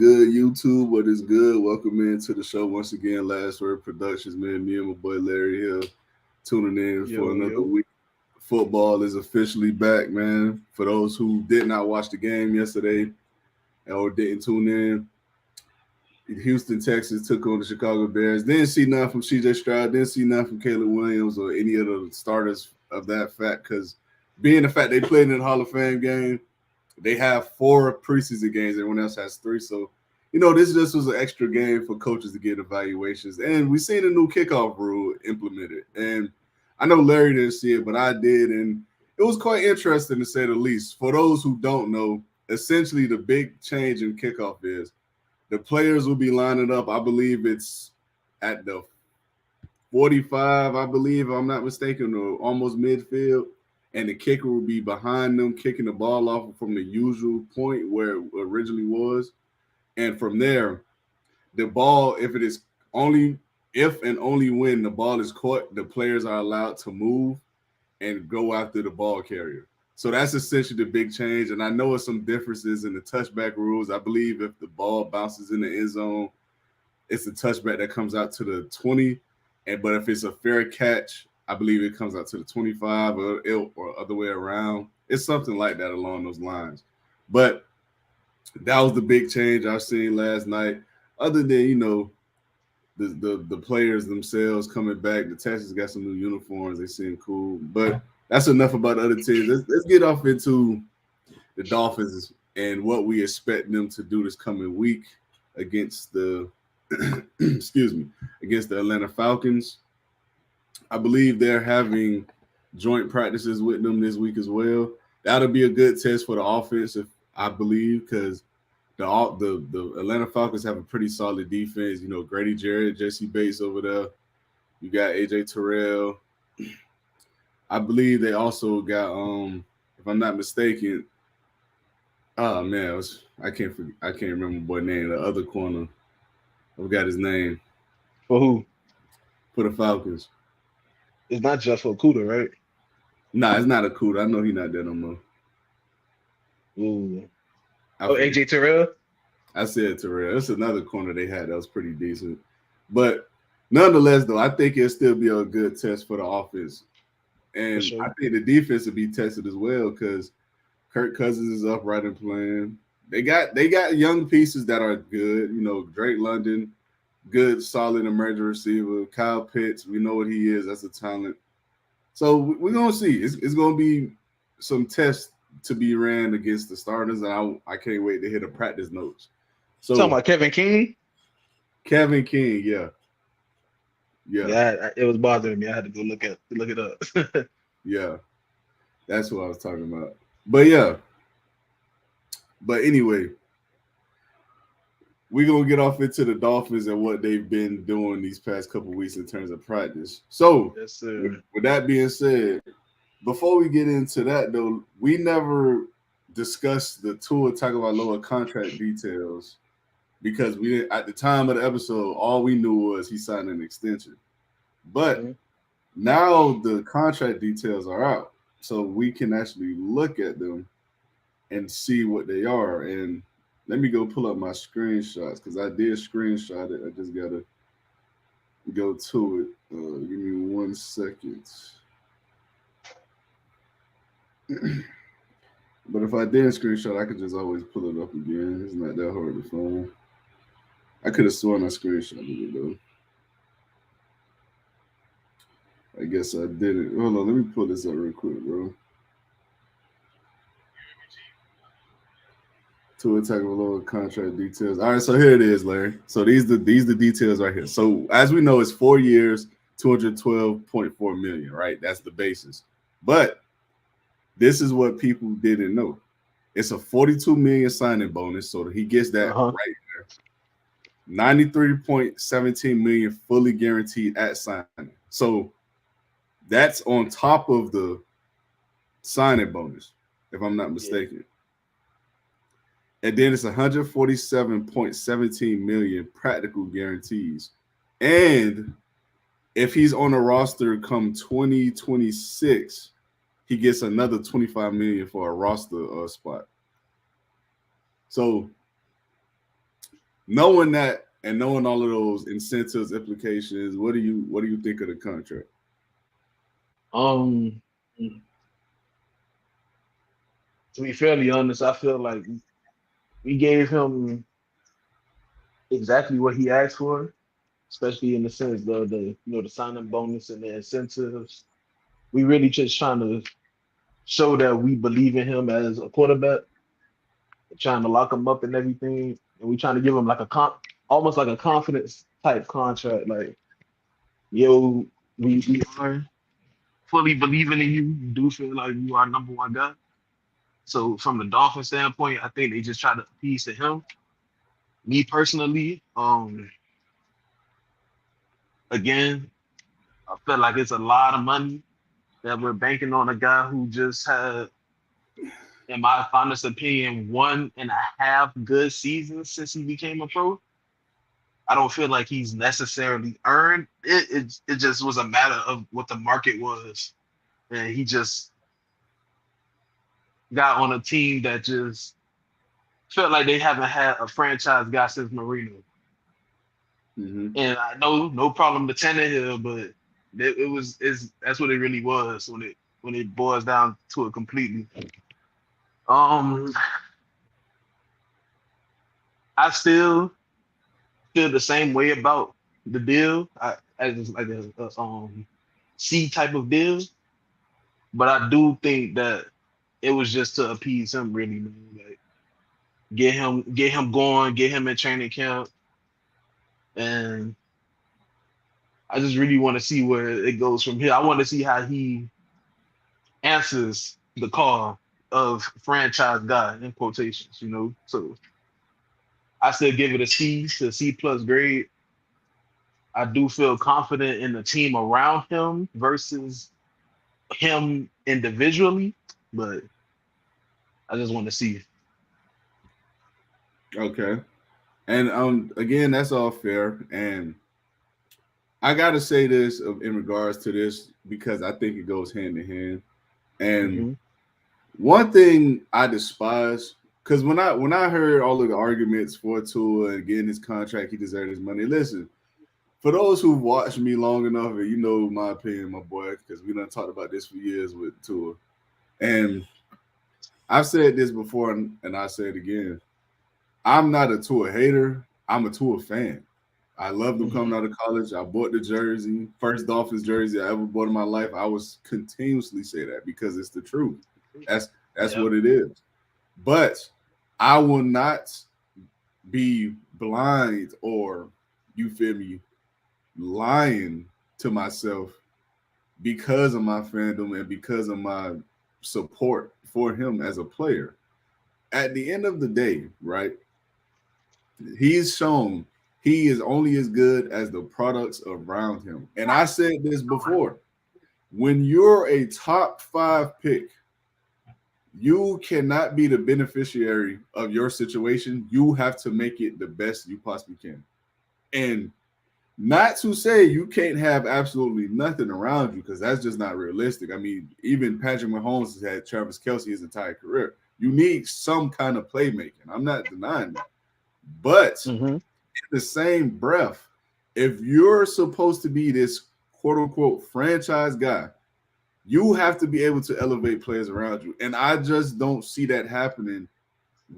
good, YouTube? What is good? Welcome into the show once again. Last Word Productions, man. Me and my boy Larry here tuning in for Yo, another yo. week. Football is officially back, man. For those who did not watch the game yesterday or didn't tune in, Houston, Texas took on the Chicago Bears. Didn't see nothing from CJ Stroud. Didn't see nothing from Caleb Williams or any of the starters of that fact because being the fact they played in the Hall of Fame game, they have 4 preseason games. Everyone else has 3. So, this just was an extra game for coaches to get evaluations. And we seen a new kickoff rule implemented. And I know Larry didn't see it, but I did. And it was quite interesting to say the least. For those who don't know, essentially the big change in kickoff is the players will be lining up. I believe it's at the 45, I believe, if I'm not mistaken, or almost midfield. And the kicker will be behind them, kicking the ball off from the usual point where it originally was. And from there, the ball, if and only when the ball is caught, the players are allowed to move and go after the ball carrier. So that's essentially the big change. And I know it's some differences in the touchback rules. I believe if the ball bounces in the end zone, it's a touchback that comes out to the 20. But if it's a fair catch, I believe it comes out to the 25 or other way around. It's something like that along those lines. But that was the big change I've seen last night. Other than, the players themselves coming back. The Texans got some new uniforms. They seem cool. But that's enough about the other teams. Let's get off into the Dolphins and what we expect them to do this coming week against the against the Atlanta Falcons. I believe they're having joint practices with them this week as well. That'll be a good test for the offense, I believe, because the Atlanta Falcons have a pretty solid defense. Grady Jarrett, Jesse Bates over there. You got AJ Terrell. I believe they also got, if I'm not mistaken, oh man, I can't remember the boy's name. The other corner, I forgot his name. For who? For the Falcons. It's not just for Okuda, right? Nah, it's not Akuda. I know he's not there no more. Ooh. AJ Terrell? I said Terrell. That's another corner they had that was pretty decent. But nonetheless, though, I think it'll still be a good test for the offense. And Sure. I think the defense will be tested as well because Kirk Cousins is upright and playing. They got young pieces that are good. Drake London, good, solid emerging receiver. Kyle Pitts, we know what he is. That's a talent. So we're going to see. It's going to be some tests to be ran against the starters, and I can't wait to hear the practice notes. So talking about Kevin King? Kevin King, yeah. Yeah, it was bothering me. I had to go look it up. Yeah, that's what I was talking about. But yeah. But anyway, we're going to get off into the Dolphins and what they've been doing these past couple weeks in terms of practice. So, Yes, sir. with that being said, before we get into that, though, we never discussed the Tua Tagovailoa contract details because we didn't, at the time of the episode, all we knew was he signed an extension. But now the contract details are out, so we can actually look at them and see what they are. And let me go pull up my screenshots because I did screenshot it. I just gotta go to it. Give me 1 second. But if I didn't screenshot, I could just always pull it up again. It's not that hard to find. I could have sworn I screenshotted it though. I guess I didn't. Hold on, let me pull this up real quick, bro. Tua Tagovailoa contract details. All right, so here it is, Larry. So these the details right here. So as we know, it's 4 years, 212.4 million, right? That's the basis. But this is what people didn't know. It's a 42 million signing bonus, so he gets that right there. 93.17 million fully guaranteed at signing. So that's on top of the signing bonus, if I'm not mistaken. Yeah. And then it's 147.17 million practical guarantees. And if he's on a roster come 2026, he gets another 25 million for a roster spot. So Knowing that and knowing all of those incentives, implications, what do you think of the contract? To be fairly honest, I feel like we gave him exactly what he asked for, especially in the sense of the signing bonus and the incentives. We really just trying to show that we believe in him as a quarterback, trying to lock him up and everything, and we trying to give him like almost like a confidence type contract. Like, yo, we are fully believing in you. You do feel like you are number one guy. So from the Dolphin standpoint, I think they just try to appease to him. Me personally, again, I feel like it's a lot of money that we're banking on a guy who just had, in my honest opinion, 1.5 good seasons since he became a pro. I don't feel like he's necessarily earned it. It just was a matter of what the market was, and he just got on a team that just felt like they haven't had a franchise guy since Marino. Mm-hmm. And I know no problem to Tannehill, but that's what it really was when it boils down to it completely. I still feel the same way about the deal. As like a C type of deal, but I do think that it was just to appease him, really, man. Like get him going, get him in training camp, and I just really want to see where it goes from here. I want to see how he answers the call of franchise guy in quotations, So I still give it a C to C plus grade. I do feel confident in the team around him versus him individually, but I just want to see. Okay. And again, that's all fair. And I gotta say this in regards to this because I think it goes hand in hand. And one thing I despise, because when I heard all of the arguments for Tua and getting his contract, he deserved his money. Listen, for those who've watched me long enough, and you know my opinion, my boy, because we done talked about this for years with Tua. And I've said this before, and I say it again. I'm not a Tua hater. I'm a Tua fan. I loved him coming out of college. I bought the jersey, first Dolphins jersey I ever bought in my life. I was continuously say that because it's the truth. That's what it is. But I will not be blind or, you feel me, lying to myself because of my fandom and because of my support for him as a player. At the end of the day, right, he's shown he is only as good as the products around him. And I said this before. When you're a top 5 pick, you cannot be the beneficiary of your situation. You have to make it the best you possibly can. And not to say you can't have absolutely nothing around you, because that's just not realistic. I mean, even Patrick Mahomes has had Travis Kelce his entire career. You need some kind of playmaking. I'm not denying that. But in the same breath, if you're supposed to be this quote unquote franchise guy, you have to be able to elevate players around you. And I just don't see that happening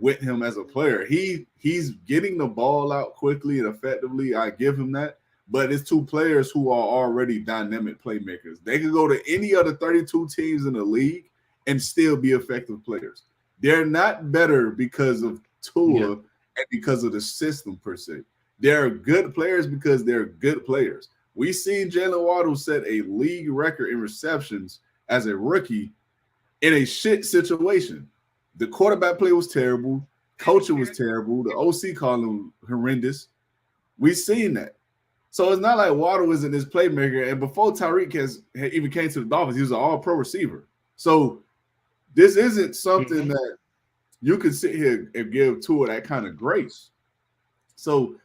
with him as a player. He's getting the ball out quickly and effectively. I give him that. But it's 2 players who are already dynamic playmakers. They could go to any other 32 teams in the league and still be effective players. They're not better because of Tua and because of the system per se. They're good players because they're good players. We've seen Jalen Waddle set a league record in receptions as a rookie in a shit situation. The quarterback play was terrible. Coaching was terrible. The OC called him horrendous. We've seen that. So it's not like Waddle isn't this playmaker. And before Tyreek even came to the Dolphins, he was an all-pro receiver. So this isn't something that you can sit here and give Tua that kind of grace. So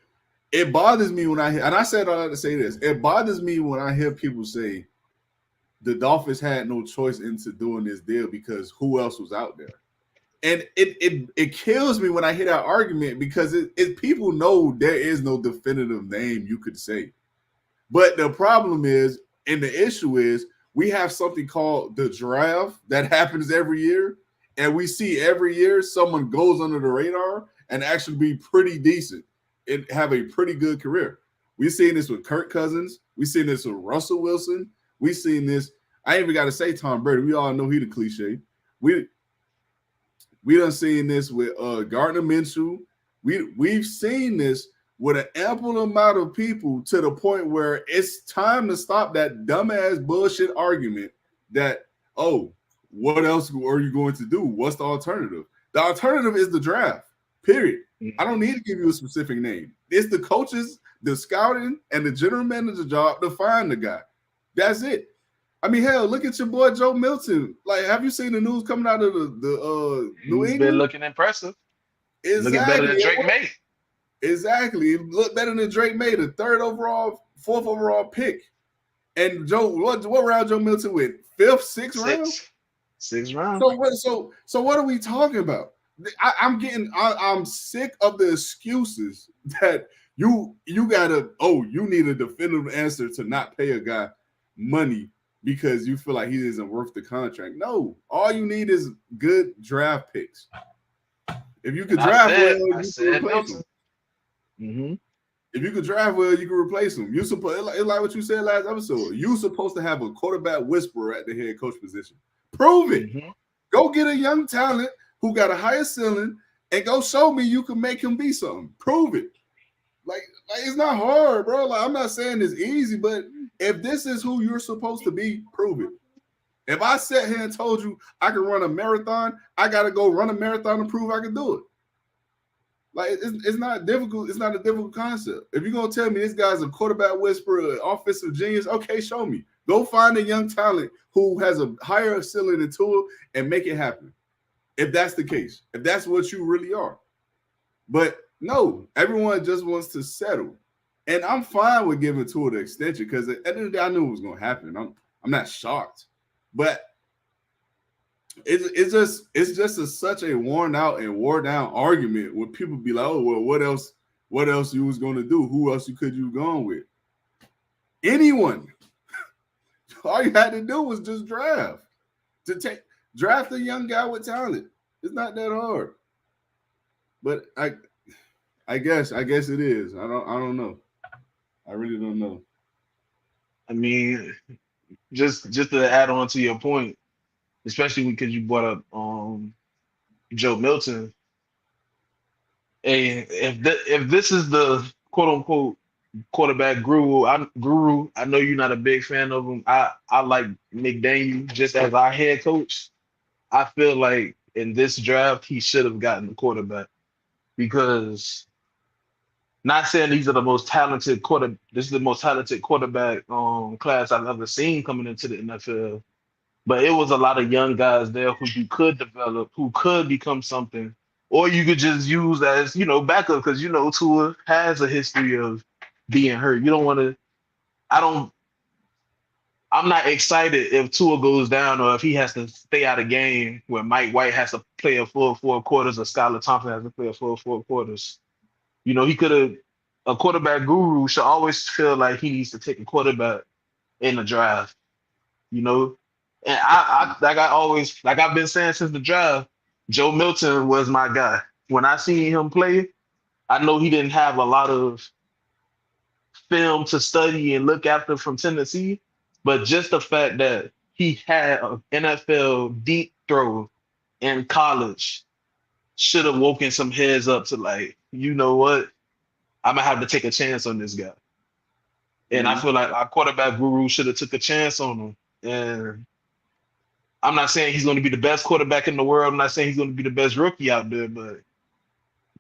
it bothers me when I hear, and I said all that to say this, it bothers me when I hear people say the Dolphins had no choice into doing this deal because who else was out there? And it kills me when I hear that argument because people know there is no definitive name you could say. But the problem is, and the issue is, we have something called the draft that happens every year, and we see every year someone goes under the radar and actually be pretty decent and have a pretty good career. We've seen this with Kirk Cousins. We've seen this with Russell Wilson. We've seen this. I ain't even got to say Tom Brady. We all know he the cliche. We done seen this with Gardner Minshew. We've seen this with an ample amount of people to the point where it's time to stop that dumbass bullshit argument that, oh, what else are you going to do? What's the alternative? The alternative is the draft, period. I don't need to give you a specific name. It's the coaches, the scouting, and the general manager job to find the guy. That's it. I mean, hell, look at your boy Joe Milton. Like, have you seen the news coming out of the New England? He's been looking impressive. Exactly. Looking better than Drake May. Exactly. He looked better than Drake May, the fourth overall pick. And Joe, what round Joe Milton with? Fifth, sixth round? Sixth round. So what are we talking about? I'm sick of the excuses that you gotta, you need a definitive answer to not pay a guy money because you feel like he isn't worth the contract. No, all you need is good draft picks. If you could draft well, you can replace him. Mm-hmm. If you could draft well, you can replace him. It's like what you said last episode. You're supposed to have a quarterback whisperer at the head coach position. Prove it. Mm-hmm. Go get a young talent who got a higher ceiling and go show me you can make him be something. Prove it. Like it's not hard, bro. Like I'm not saying it's easy, but if this is who you're supposed to be, prove it. If I sat here and told you I can run a marathon, I got to go run a marathon to prove I can do it. Like, it's not difficult. It's not a difficult concept. If you're going to tell me this guy's a quarterback whisperer, an offensive genius, okay, show me. Go find a young talent who has a higher ceiling than Tua and make it happen. If that's the case, if that's what you really are. But no, everyone just wants to settle. And I'm fine with giving Tua the extension because at the end of the day, I knew it was going to happen. I'm not shocked. But it's just such a worn out and wore down argument where people be like, oh, well, what else you was going to do? Who else could you gone with? Anyone. All you had to do was just draft. Draft a young guy with talent. It's not that hard. But I guess it is. I don't know. I really don't know. I mean, just to add on to your point, especially because you brought up Joe Milton. Hey, if this is the quote unquote quarterback guru, I know you're not a big fan of him. I like McDaniel just as our head coach. I feel like in this draft he should have gotten the quarterback because not saying these are the most talented this is the most talented quarterback class I've ever seen coming into the NFL. But it was a lot of young guys there who you could develop, who could become something, or you could just use as, backup because, Tua has a history of being hurt. You don't want to, I'm not excited if Tua goes down or if he has to stay out of game where Mike White has to play a full 4 quarters or Skylar Thompson has to play a full 4 quarters. A quarterback guru should always feel like he needs to take a quarterback in the draft, And I've been saying since the draft, Joe Milton was my guy. When I seen him play, I know he didn't have a lot of film to study and look after from Tennessee, but just the fact that he had an NFL deep throw in college should have woken some heads up to like, you know what? I'm gonna have to take a chance on this guy. And I feel like our quarterback guru should have took a chance on him. And I'm not saying he's going to be the best quarterback in the world. I'm not saying he's going to be the best rookie out there, but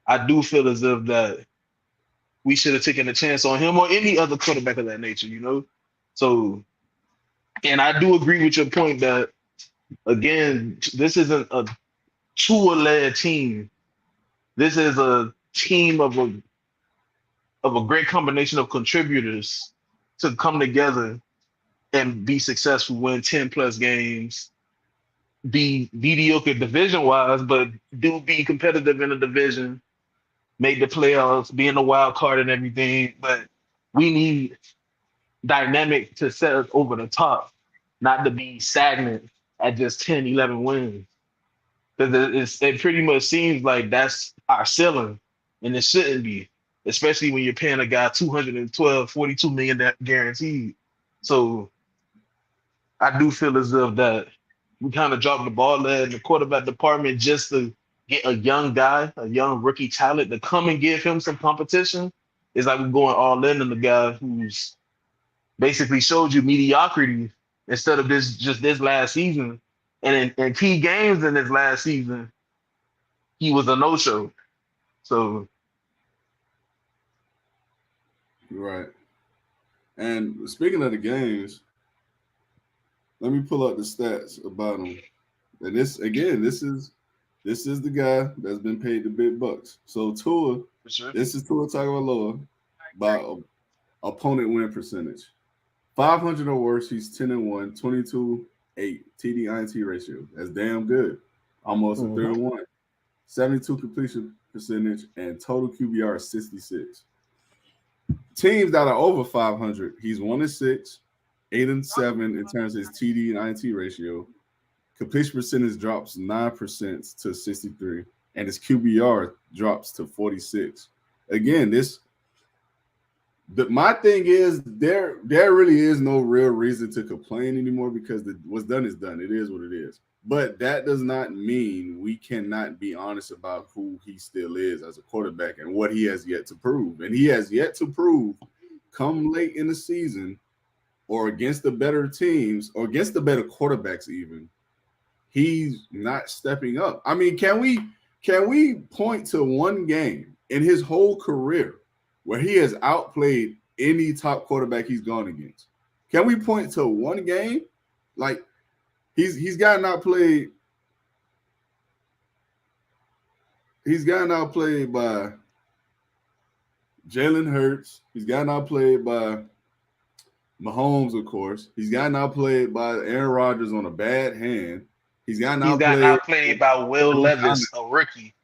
I do feel as if that we should have taken a chance on him or any other quarterback of that nature, So, and I do agree with your point that, again, this isn't a Tua-led team. This is a team of a great combination of contributors to come together and be successful, win 10 plus games, be mediocre division wise, but do be competitive in the division, make the playoffs, be in the wild card and everything. But we need dynamic to set us over the top, not to be stagnant at just 10, 11 wins. Because it pretty much seems like that's our ceiling, and it shouldn't be, especially when you're paying a guy 212, 42 million guaranteed. So I do feel as if that we kind of dropped the ball there in the quarterback department just to get a young guy, a young rookie talent to come and give him some competition. It's like we're going all in on the guy who's basically showed you mediocrity instead of this last season. And in key games in this last season, he was a no-show. So Right. And speaking of the games, let me pull up the stats about him. And this again, this is the guy that's been paid the big bucks. So Tua, for sure. this is Tua Tagovailoa by opponent win percentage. 500 or worse, he's 10-1, 22-8 TD INT ratio. That's damn good. Almost a 31. 72 completion percentage and total QBR is 66. Teams that are over 500, he's 1-6, 8-7 in terms of his TD and INT ratio. Completion percentage drops 9% to 63, and his QBR drops to 46. Again, my thing is there really is no real reason to complain anymore because what's done is done. It is what it is. But that does not mean we cannot be honest about who he still is as a quarterback and what he has yet to prove. And he has yet to prove come late in the season or against the better teams or against the better quarterbacks even, he's not stepping up. I mean, can we point to one game in his whole career where he has outplayed any top quarterback he's gone against? Can we point to one game? Like he's gotten outplayed. He's gotten outplayed by Jalen Hurts. He's gotten outplayed by Mahomes, of course. He's gotten outplayed by Aaron Rodgers on a bad hand. He's gotten outplayed by Will Levis, a rookie.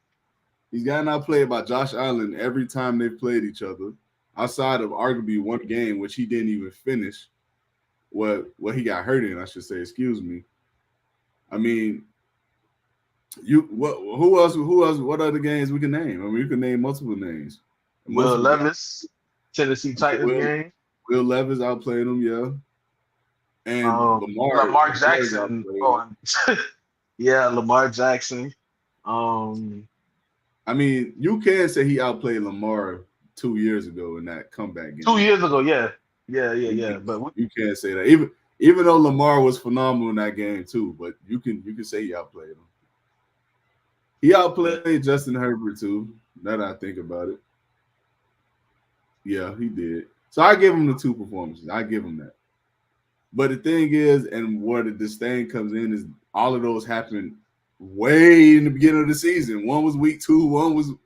He's gotten outplayed by Josh Allen every time they've played each other, outside of arguably one game, which he didn't even finish. What he got hurt in, I should say. Excuse me. I mean, who else? What other games we can name? I mean, we can name multiple names. Will Levis, Tennessee Titans game. Will Levis outplayed him, yeah. And Lamar Jackson. Yeah, Lamar Jackson. I mean, you can say he outplayed Lamar 2 years ago in that comeback game. 2 years ago, yeah. But you can't say that. Even though Lamar was phenomenal in that game too, but you can say he outplayed him. He outplayed Justin Herbert too. Now that I think about it. Yeah, he did. So I give him the 2 performances. I give him that. But the thing is, and where the disdain comes in, is all of those happened way in the beginning of the season. One was week 2.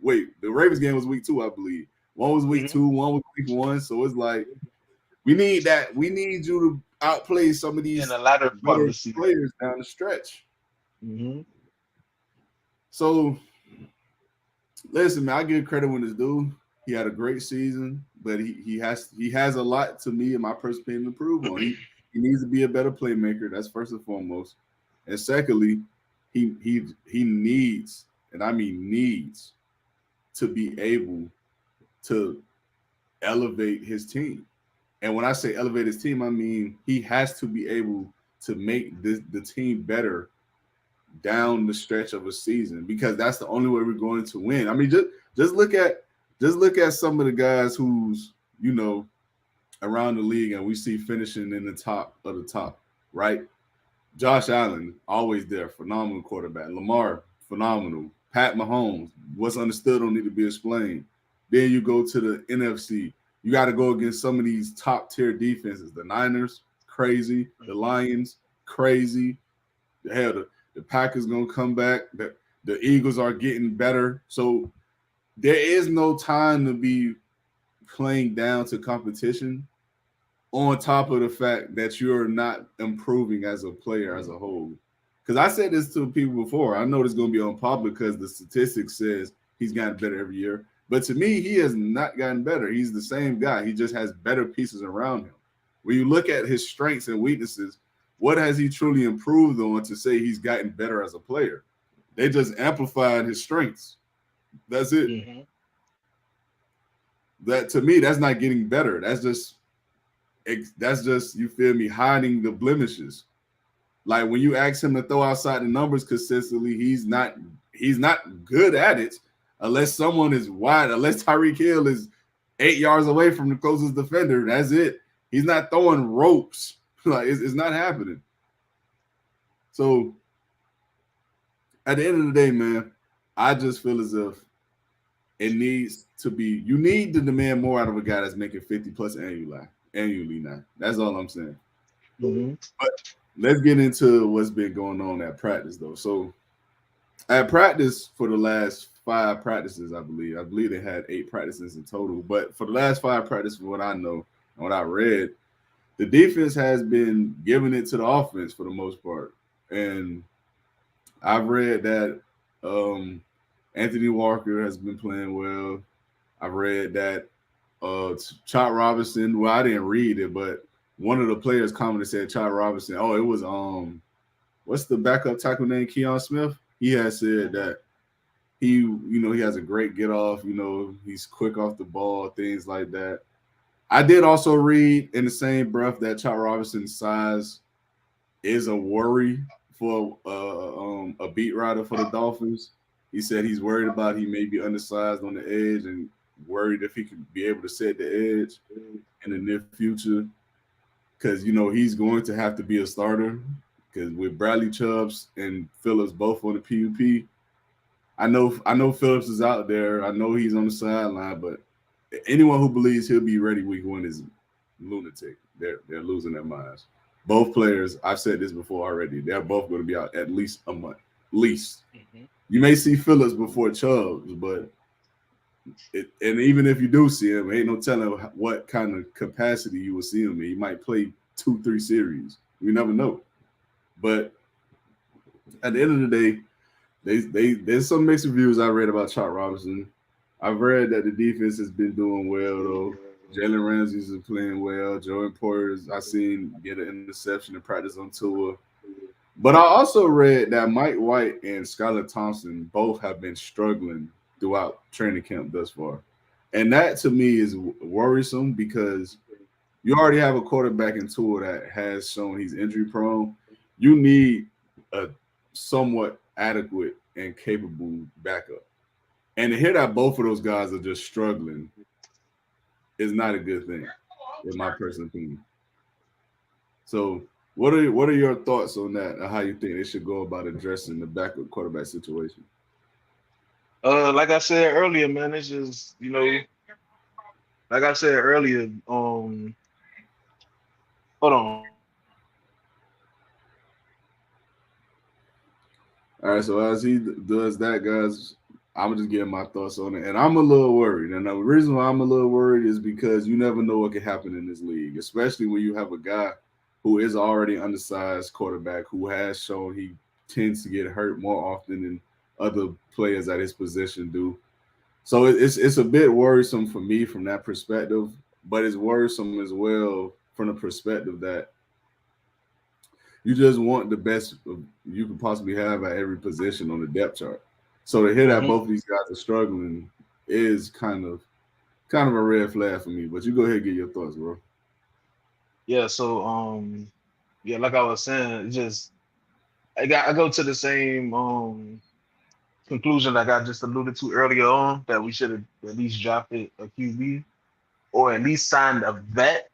The Ravens game was week 2, I believe. One was week 2. One was week 1. So it's like we need that. We need you to outplay some of these in the latter part of the players down the stretch. Mm-hmm. So listen, man, I give credit when it's due. He had a great season, but he has a lot to me, in my personal opinion, to prove on. He needs to be a better playmaker. That's first and foremost. And secondly, he needs, and I mean needs, to be able to elevate his team. And when I say elevate his team, I mean he has to be able to make the team better down the stretch of a season, because that's the only way we're going to win. I mean, just look at some of the guys who's, around the league and we see finishing in the top of the top, right? Josh Allen, always there, phenomenal quarterback. Lamar, phenomenal. Pat Mahomes, what's understood don't need to be explained. Then you go to the NFC. You got to go against some of these top tier defenses. The Niners, crazy. The Lions, crazy. Hell, the Packers gonna come back. The Eagles are getting better. So there is no time to be playing down to competition, on top of the fact that you're not improving as a player as a whole. because I said this to people before. I know it's going to be unpopular because the statistics says he's gotten better every year. But to me, he has not gotten better. He's the same guy. He just has better pieces around him. When you look at his strengths and weaknesses, what has he truly improved on to say he's gotten better as a player? They just amplified his strengths. That's it. Mm-hmm. That to me, that's not getting better. That's just you feel me hiding the blemishes. Like when you ask him to throw outside the numbers consistently, he's not good at it unless someone is wide, unless Tyreek Hill is 8 yards away from the closest defender. That's it. He's not throwing ropes. Like it's not happening. So at the end of the day, man, I just feel as if it needs to be. You need to demand more out of a guy that's making 50 plus annually now. That's all I'm saying. Mm-hmm. But let's get into what's been going on at practice, though. So at practice for the last 5 practices, I believe they had 8 practices in total. But for the last 5 practices, from what I know and what I read, the defense has been giving it to the offense for the most part. And I've read that Anthony Walker has been playing well. I've read that Chot Robinson. Well, I didn't read it, but one of the players commented said Chot Robinson. Oh, it was what's the backup tackle name? Keon Smith. He has said that he has a great get off. He's quick off the ball, things like that. I did also read in the same breath that Chot Robinson's size is a worry for a beat writer for the Dolphins. He said he's worried about he may be undersized on the edge and worried if he could be able to set the edge in the near future because, he's going to have to be a starter because with Bradley Chubbs and Phillips both on the PUP, I know Phillips is out there. I know he's on the sideline, but anyone who believes he'll be ready week 1 is lunatic. They're losing their minds. Both players, I've said this before already, they're both going to be out at least a month. Least. Mm-hmm. You may see Phillips before Chubbs, but and even if you do see him, ain't no telling what kind of capacity you will see him in. He might play 2-3 series. You never know. But at the end of the day, there's some mixed reviews I read about Chot Robinson. I've read that the defense has been doing well, though. Jalen Ramsey's been playing well. Jordan Poyer's I seen get an interception in practice on tour. But I also read that Mike White and Skylar Thompson both have been struggling throughout training camp thus far. And that, to me, is worrisome because you already have a quarterback in tour that has shown he's injury-prone. You need a somewhat adequate and capable backup. And to hear that both of those guys are just struggling is not a good thing, in my personal opinion. So what are your thoughts on that, or how you think they should go about addressing the backup quarterback situation? Like I said earlier, man, it's just, like I said earlier, hold on. All right, so as he does that, guys, I'm just getting my thoughts on it, and I'm a little worried. And the reason why I'm a little worried is because you never know what can happen in this league, especially when you have a guy who is already undersized quarterback who has shown he tends to get hurt more often than other players at his position do. So it's a bit worrisome for me from that perspective, but it's worrisome as well from the perspective that you just want the best you can possibly have at every position on the depth chart. So to hear that both of these guys are struggling is kind of a red flag for me. But you go ahead and get your thoughts, bro. Yeah, so like I was saying, I go to the same conclusion like I just alluded to earlier on, that we should have at least drafted a QB or at least signed a vet,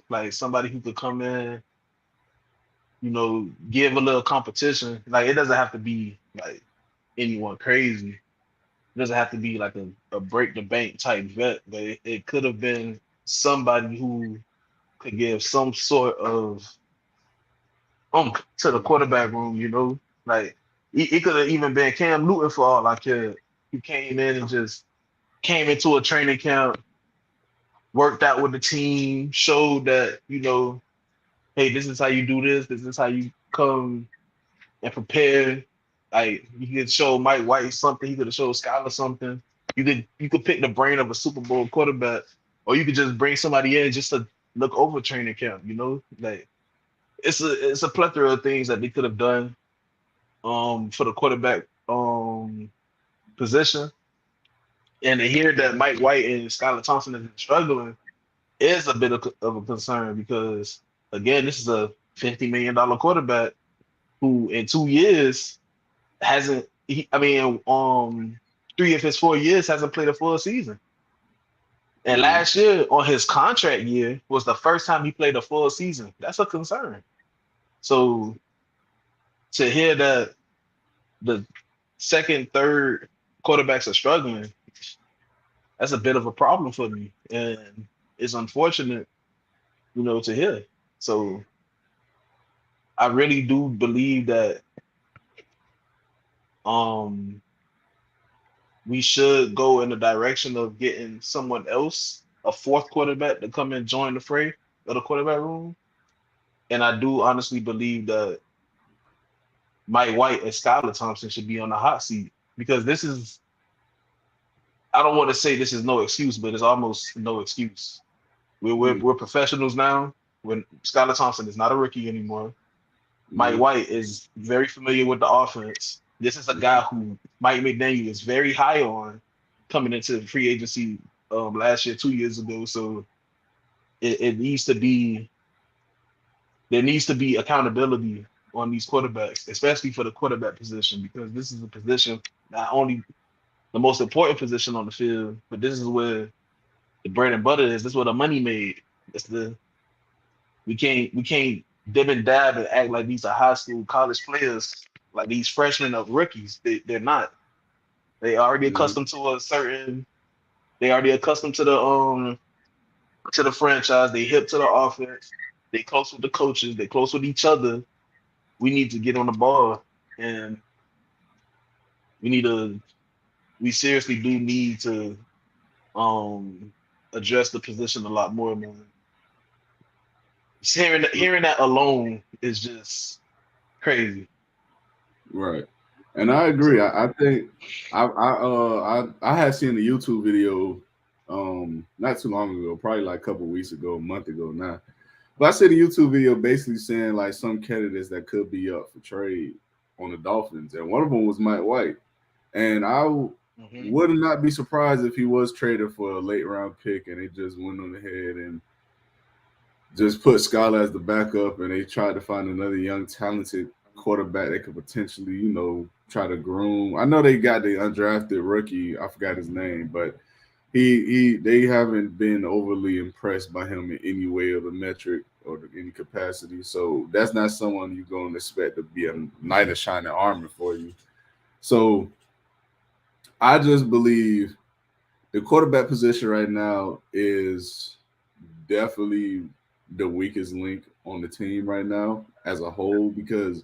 like somebody who could come in, give a little competition. Like it doesn't have to be like anyone crazy. It doesn't have to be like a break the bank type vet, but it could have been somebody who could give some sort of to the quarterback room, like it could have even been Cam Newton for all I care. He came in and just came into a training camp, worked out with the team, showed that, hey, this is how you do this. This is how you come and prepare. Like you could show Mike White something, he could have showed Skylar something. You could pick the brain of a Super Bowl quarterback, or you could just bring somebody in just to look over training camp. Like it's a plethora of things that they could have done for the quarterback position. And to hear that Mike White and Skylar Thompson have been struggling is a bit of a concern because again, this is a $50 million quarterback who in 2 years hasn't. I mean, 3 of his 4 years hasn't played a full season. And last year on his contract year was the first time he played a full season. That's a concern. So to hear that the second, third quarterbacks are struggling, that's a bit of a problem for me. And it's unfortunate, to hear. So I really do believe that we should go in the direction of getting someone else, a fourth quarterback, to come and join the fray of the quarterback room. And I do honestly believe that Mike White and Skylar Thompson should be on the hot seat because this is, I don't want to say this is no excuse, but it's almost no excuse. We're professionals now. When Skylar Thompson is not a rookie anymore, Mike White is very familiar with the offense. This is a guy who Mike McDaniel is very high on coming into free agency last year, 2 years ago. So it needs to be, there needs to be accountability on these quarterbacks, especially for the quarterback position, because this is a position, not only the most important position on the field, but this is where the bread and butter is. This is where the money made. We can't dib and dab and act like these are high school college players, like these freshmen of rookies. They're not. They already accustomed to they already accustomed to the franchise. They hip to the offense. They close with the coaches. They close with each other. We need to get on the ball, and we seriously do need to address the position a lot more, man. Just hearing that alone is just crazy. Right. And I agree. I think I had seen a YouTube video not too long ago, probably like a couple weeks ago, a month ago now. But I said a YouTube video basically saying like some candidates that could be up for trade on the Dolphins, and one of them was Mike White. And I would not be surprised if he was traded for a late round pick and they just went on ahead and just put Skylar as the backup, and they tried to find another young, talented quarterback they could potentially, try to groom. I know they got the undrafted rookie, I forgot his name, but they haven't been overly impressed by him in any way of the metric or any capacity. So that's not someone you're going to expect to be a knight of shining armor for you. So I just believe the quarterback position right now is definitely the weakest link on the team right now as a whole, because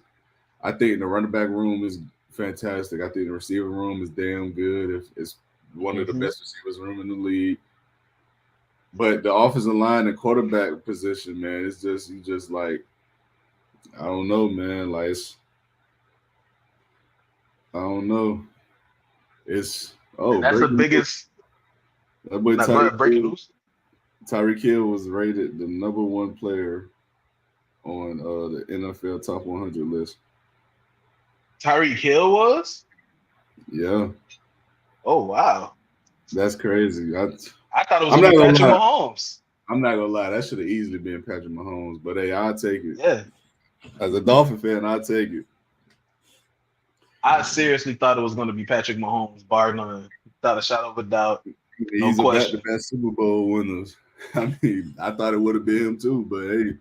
I think the running back room is fantastic. I think the receiver room is damn good. It's one of the best receivers room in the league. But the offensive line and quarterback position, man, it's just like, I don't know, man. Like, I don't know. It's that's the biggest. That boy breaking news. Tyreek Hill was rated the number one player on the NFL top 100 list. Tyreek Hill was? Yeah. Oh, wow. That's crazy. I thought it was going to be Patrick Mahomes. I'm not going to lie. That should have easily been Patrick Mahomes. But, hey, I'll take it. Yeah. As a Dolphin fan, I'll take it. I seriously thought it was going to be Patrick Mahomes, bar none. Without a shadow of a doubt. He's no question. The best Super Bowl winners. I mean, I thought it would have been him too. But, hey,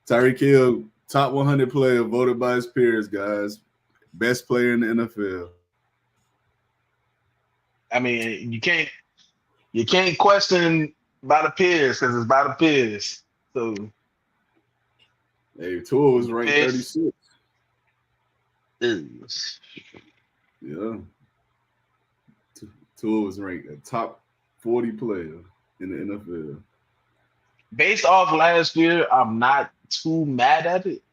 Tyreek Hill, top 100 player, voted by his peers, guys. Best player in the NFL. I mean, you can't question by the peers because it's by the peers. So, hey, Tua was ranked 36. Yeah. Tua was ranked a top 40 player in the NFL. Based off last year, I'm not too mad at it.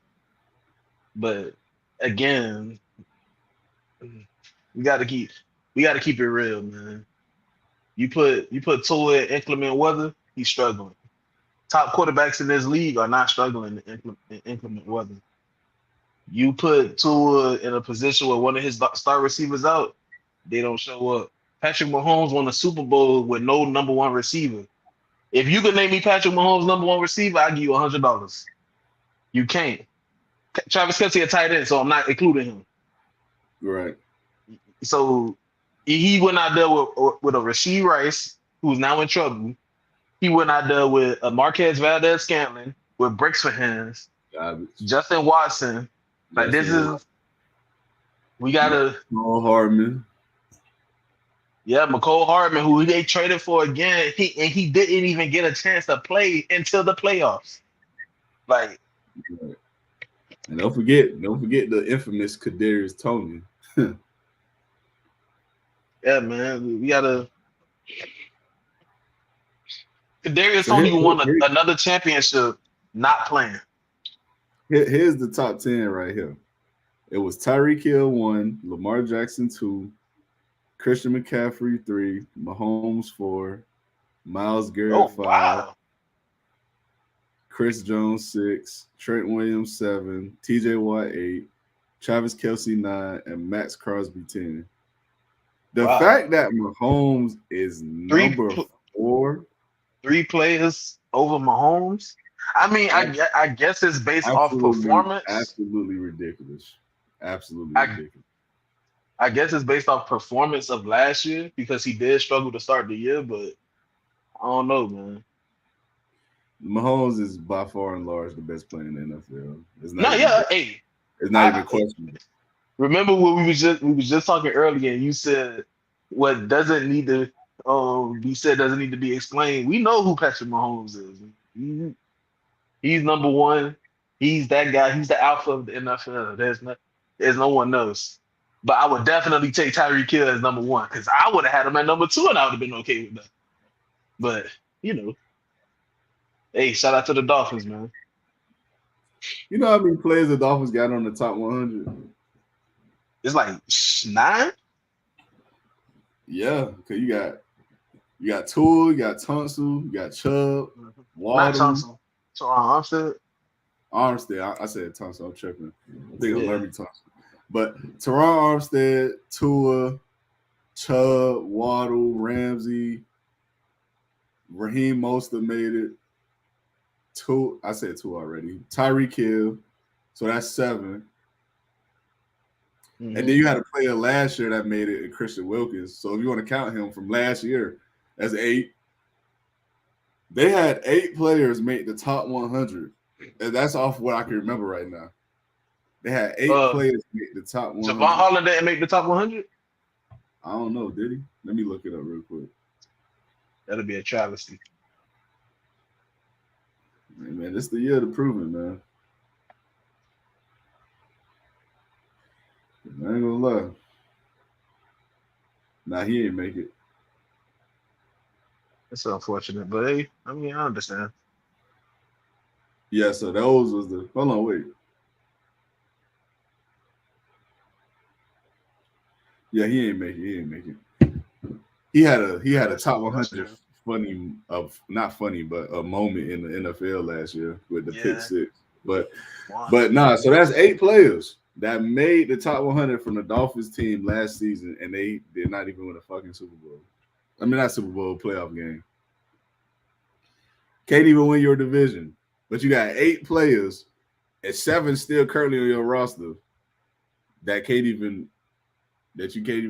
But again, we got to keep it real, man. You put Tua in inclement weather, he's struggling. Top quarterbacks in this league are not struggling in inclement weather. You put Tua in a position where one of his star receivers out, they don't show up. Patrick Mahomes won a Super Bowl with no number one receiver. If you could name me Patrick Mahomes' number one receiver, I'll give you $100. You can't. Travis Kelce a tight end, so I'm not including him. Right. So he went out there with a Rasheed Rice, who's now in trouble. He went out there with a Marquez Valdez-Scantling with bricks for hands. Garbage. Justin Watson. Like this is, we gotta. McCall Hardman. Yeah, McCole Hardman, who they traded for again. He didn't even get a chance to play until the playoffs. Like, and don't forget the infamous Kadarius Toney. yeah, man, we gotta. Kadarius Toney won another championship not playing. Here's the top 10 right here. It was Tyreek Hill 1, Lamar Jackson 2, Christian McCaffrey 3, Mahomes 4, Myles Garrett 5, wow. Chris Jones 6, Trent Williams 7, TJ Watt 8, Travis Kelce 9, and Max Crosby 10. The fact that Mahomes is number 4. 3 players over Mahomes. I mean, I guess it's based off performance. Absolutely ridiculous. Absolutely ridiculous. I guess it's based off performance of last year because he did struggle to start the year, but I don't know, man. Mahomes is by far and large the best player in the NFL. It's not even questionable. Remember when we was just talking earlier, and you said what doesn't need to be said doesn't need to be explained. We know who Patrick Mahomes is. He's number one. He's that guy. He's the alpha of the NFL. There's no one else. But I would definitely take Tyreek Hill as number 1 because I would have had him at number 2 and I would have been okay with that. But hey, shout out to the Dolphins, man. You know how many players the Dolphins got on the top 100? It's like 9. Yeah, because you got Tua, you got Tunsil, you got Chubb, Waddle. Not Tunsil. So Armstead. I said Tunsil. I'm tripping. I think I'm learning Tunsil. But Teron Armstead, Tua, Chubb, Waddle, Ramsey, Raheem Mostert made it. I said 2 already. Tyreek Hill. So that's 7. Mm-hmm. And then you had a player last year that made it, Christian Wilkins. So if you want to count him from last year, that's 8. They had 8 players make the top 100. And that's off what I can remember right now. They had 8 players make the top 100. Javon Holland didn't make the top 100? I don't know, did he? Let me look it up real quick. That'll be a travesty. Hey, man, this is the year to prove it, man. I ain't gonna lie. Nah, he ain't make it. It's unfortunate, but hey, I mean, I understand. Yeah, so those was the. Hold on, wait. Yeah, he ain't make it. He had a top 100 not funny, but a moment in the NFL last year with the pick 6. But nah, so that's 8 players that made the top 100 from the Dolphins team last season, and they did not even win a fucking Super Bowl. I mean, not Super Bowl, playoff game. Can't even win your division, but you got 8 players, and 7 still currently on your roster that you can't even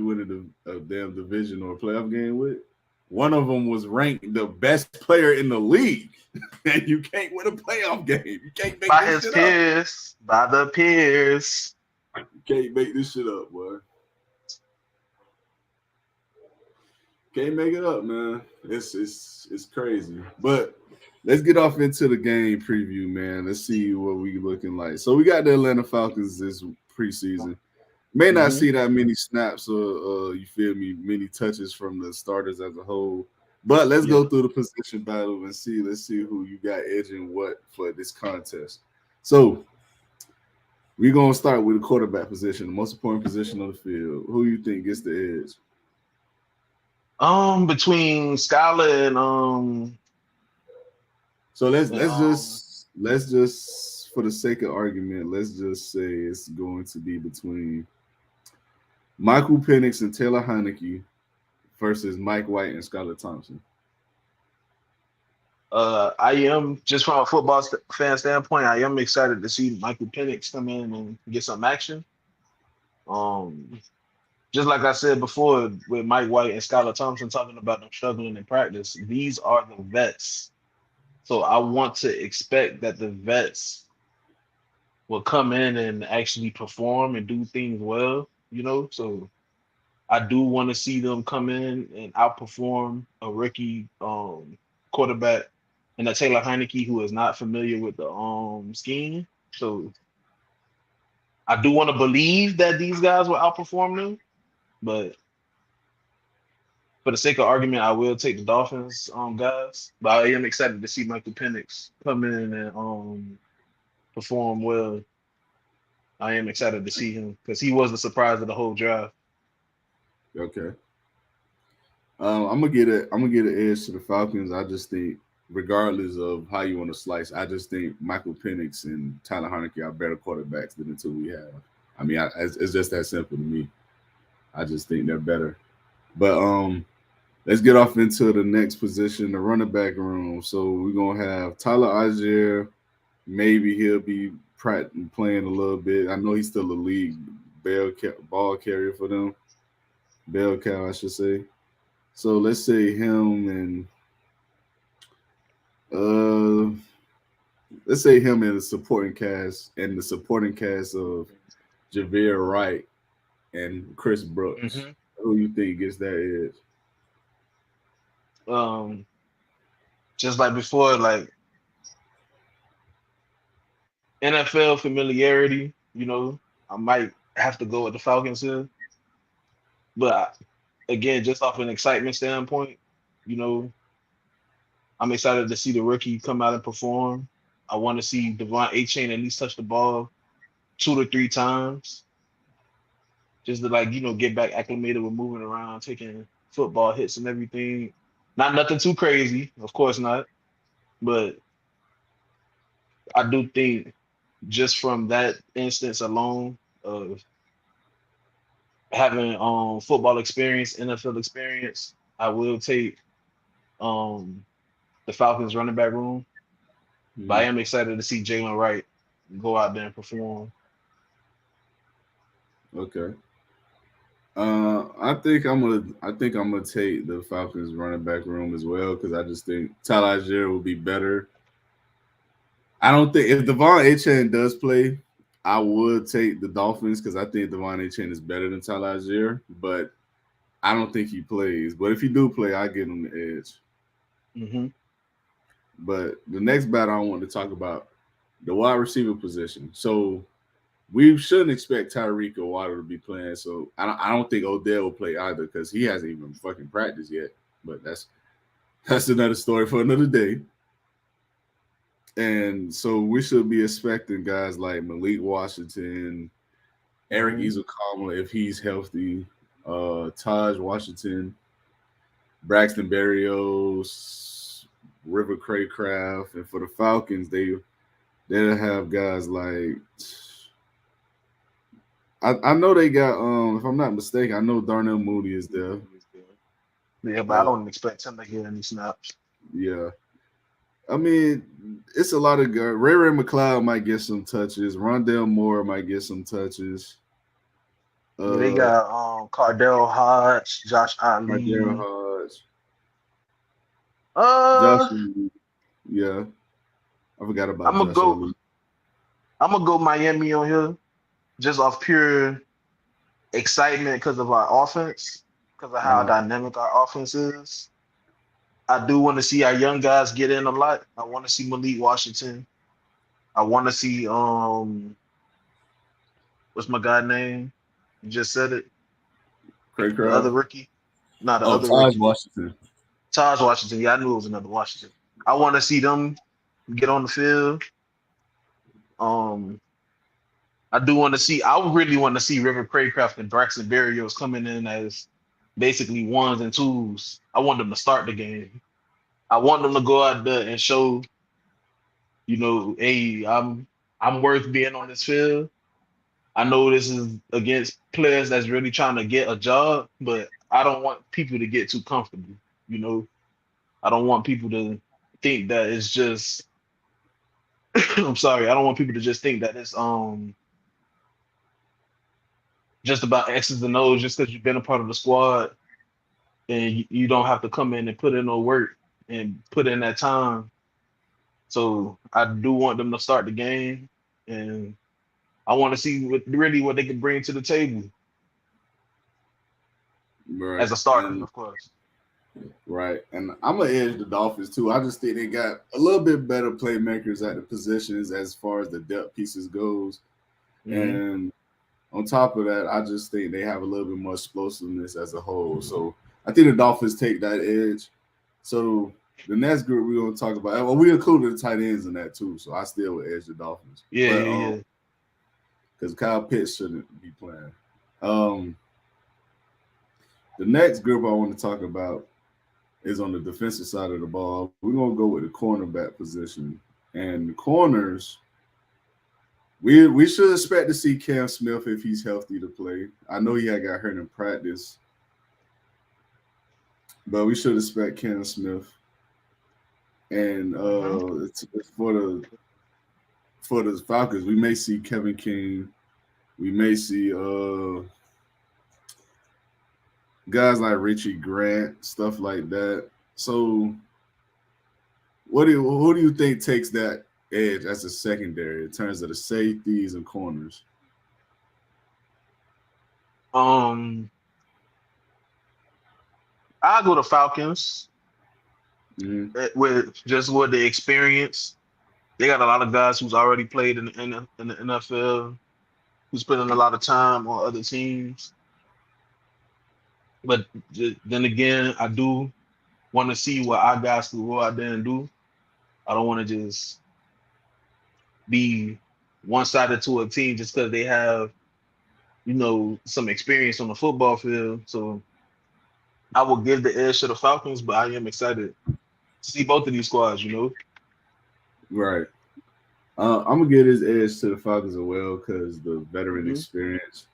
win a damn division or a playoff game with. One of them was ranked the best player in the league, and you can't win a playoff game. You can't make this shit up. By the peers. You can't make this shit up, boy. Can't make it up, man. It's crazy. But let's get off into the game preview, man. Let's see what we looking like. So we got the Atlanta Falcons this preseason. May not see that many snaps or you feel me, many touches from the starters as a whole. But let's go through the position battle and see. Let's see who you got edging what for this contest. So We're gonna start with the quarterback position, the most important position on the field. Who you think gets the edge? Between Skylar So and let's just for the sake of argument, let's just say it's going to be between Michael Penix and Taylor Heineke versus Mike White and Skylar Thompson. I am just from a fan standpoint, I am excited to see Michael Penix come in and get some action. Um, just like I said before with Mike White and Skylar Thompson talking about them struggling in practice, these are the vets. So I want to expect that the vets will come in and actually perform and do things well, you know. So I do want to see them come in and outperform a rookie quarterback and a Taylor Heineke who is not familiar with the scheme. So I do want to believe that these guys will outperform them, but for the sake of argument, I will take the Dolphins guys. But I am excited to see Michael Penix come in and perform well. I am excited to see him because he was the surprise of the whole draft. Okay. I'm gonna get an edge to the Falcons. I just think, regardless of how you want to slice, I just think Michael Penix and Tyler Heineke are better quarterbacks than the two we have. I mean, it's just that simple to me. I just think they're better. But let's get off into the next position, the running back room. So we're gonna have Tyler Algier. Maybe he'll be playing a little bit. I know he's still a league ball carrier for them. Bell cow, I should say. So let's say him and uh let's say him and the supporting cast of Javier Wright and Chris Brooks. Who you think gets that edge? Just like before, like NFL familiarity, you know, I might have to go with the Falcons here. But again, just off an excitement standpoint, you know, I'm excited to see the rookie come out and perform. I want to see Devon A-Chain at least touch the ball 2 to 3 times, just to like, you know, get back acclimated with moving around, taking football hits and everything. Not nothing too crazy, of course not. But I do think just from that instance alone of having football experience, NFL experience, I will take um the Falcons running back room. But I am excited to see Jalen Wright go out there and perform. Okay. I think I'm gonna take the Falcons running back room as well because I just think Tyler Algier will be better. I don't think if Devon A-Chain does play, I would take the Dolphins because I think Devon A-Chain is better than Tyler Algier, but I don't think he plays. But if he do play, I give him the edge. But the next battle I want to talk about, the wide receiver position. So we shouldn't expect Tyreek or Waddle to be playing. So I don't think Odell will play either because he hasn't even fucking practiced yet. But that's another story for another day. And so we should be expecting guys like Malik Washington, Eric Ezekiel if he's healthy, Taj Washington, Braxton Berrios, River Craycraft, and for the Falcons, they'll have guys like I know they got if I'm not mistaken, I know Darnell Mooney is there. Yeah, but I don't expect him to get any snaps. Yeah. I mean, it's a lot of guys. Ray McLeod might get some touches. Rondell Moore might get some touches. They got Cardell Hodge, Josh Ali. Cardell Hodge. Yeah. I forgot about Josh Ali. I'm gonna go Miami on here, just off pure excitement because of our offense, because of how dynamic our offense is. I do want to see our young guys get in a lot. I want to see Malik Washington. I want to see what's my guy name? You just said it. The other rookie. Not the other Taj rookie. Washington. Taj Washington. Yeah, I knew it was another Washington. I want to see them get on the field. I I do want to see. I really want to see River Craycraft and Braxton Berrios coming in as basically ones and twos. I want them to start the game. I want them to go out there and show, hey, I'm worth being on this field. I know this is against players that's really trying to get a job, but I don't want people to get too comfortable. You know, I don't want people to think that it's just. I'm sorry. I don't want people to just think that it's just about X's and O's just because you've been a part of the squad and you don't have to come in and put in no work and put in that time. So I do want them to start the game, and I want to see what they can bring to the table Right. as a starter, And of course. right. And I'm gonna edge the Dolphins too. I just think they got a little bit better playmakers at the positions as far as the depth pieces goes. Hmm. And on top of that, I just think they have a little bit more explosiveness as a whole. So I think the Dolphins take that edge. So the next group we're gonna talk about, well, we included the tight ends in that too. So I still would edge the Dolphins. Yeah, But yeah, yeah. because Kyle Pitts shouldn't be playing. Um, the next group I want to talk about is on the defensive side of the ball. We're gonna go with the cornerback position. And the corners, we should expect to see Cam Smith if he's healthy to play. I know he had got hurt in practice, but we should expect Cam Smith. And Hmm. it's for the Falcons, we may see Kevin King. We may see guys like Richie Grant, stuff like that. So who do you think takes that edge as a secondary in terms of the safeties and corners? Um, I go to Falcons Mm-hmm. with the experience. They got a lot of guys who's already played in the NFL, who's put in a lot of time on other teams. But then again, I do want to see what our guys can go out there and do. I don't want to just be one-sided to a team just because they have, some experience on the football field. So I will give the edge to the Falcons, but I am excited to see both of these squads. Right. I'm gonna give this edge to the Falcons as well because the veteran Hmm. experience.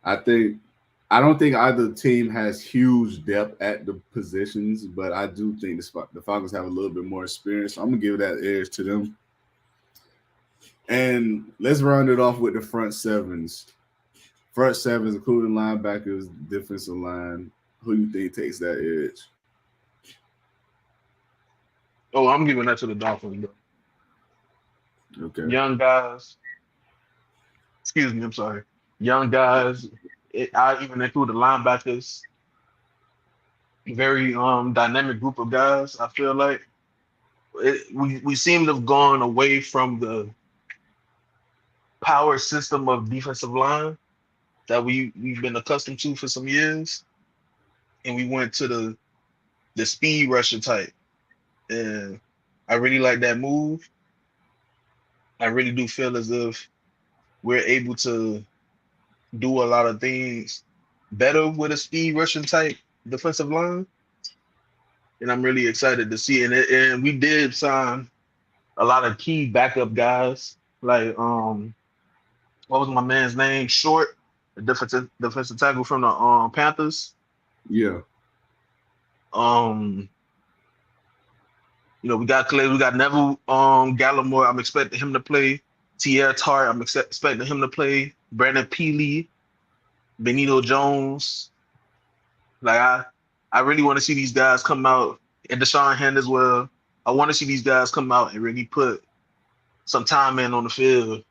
I think I don't think either team has huge depth at the positions, but I do think the Falcons have a little bit more experience. So I'm gonna give that edge to them. And let's round it off with the front sevens. Front sevens, including linebackers, defensive line. Who do you think takes that edge? Oh, I'm giving that to the Dolphins, bro. Okay. Young guys. Excuse me, I'm sorry. Young guys. I even include the linebackers. Very dynamic group of guys. I feel like we seem to have gone away from the power system of defensive line that we've been accustomed to for some years, and we went to the speed rusher type. And I really like that move. I really do feel as if we're able to do a lot of things better with a speed rushing type defensive line, and I'm really excited to see. And we did sign a lot of key backup guys, like what was my man's name? Short, the defensive tackle from the Panthers. Yeah. Um, we got Clay, we got Neville Gallimore. I'm expecting him to play. Tierre Tart, I'm expecting him to play. Brandon Peely, Benito Jones. Like I really want to see these guys come out, and Deshaun Hand as well. I want to see these guys come out and really put some time in on the field.